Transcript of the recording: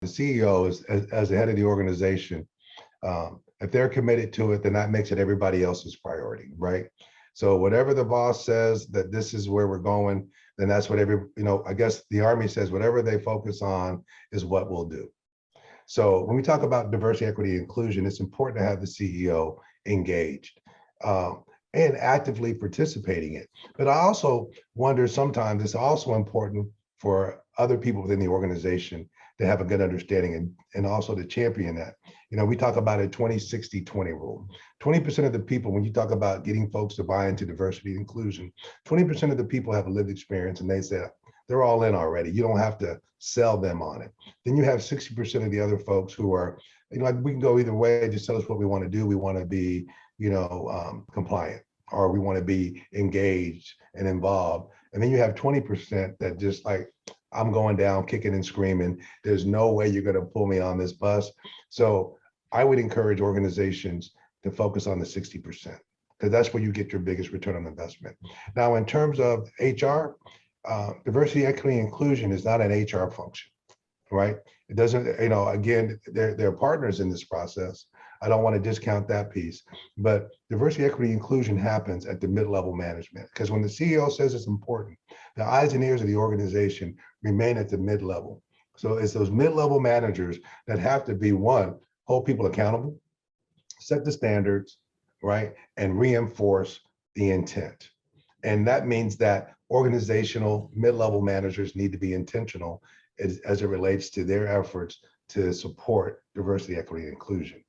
The CEO is, as the head of the organization, if they're committed to it, then that makes it everybody else's priority, right? So whatever the boss says that this is where we're going, then that's what I guess the Army says whatever they focus on is what we'll do. So when we talk about diversity, equity, inclusion, it's important to have the CEO engaged and actively participating in it. But I also wonder sometimes it's also important for other people within the organization to have a good understanding and also to champion that. We talk about a 20-60-20 rule. 20% of the people, when you talk about getting folks to buy into diversity and inclusion, 20% of the people have a lived experience and they say they're all in already. You don't have to sell them on it. Then you have 60% of the other folks who are, we can go either way, just tell us what we want to do. We want to be, compliant, or we want to be engaged and involved. And then you have 20% that just like, I'm going down, kicking and screaming. There's no way you're going to pull me on this bus. So I would encourage organizations to focus on the 60%, because that's where you get your biggest return on investment. Now, in terms of HR, diversity, equity, inclusion is not an HR function, right? It doesn't, again, they're partners in this process. I don't want to discount that piece, but diversity, equity, inclusion happens at the mid-level management, because when the CEO says it's important, the eyes and ears of the organization remain at the mid-level. So it's those mid-level managers that have to be, one, hold people accountable, set the standards, right, and reinforce the intent. And that means that organizational mid-level managers need to be intentional as it relates to their efforts to support diversity, equity, and inclusion.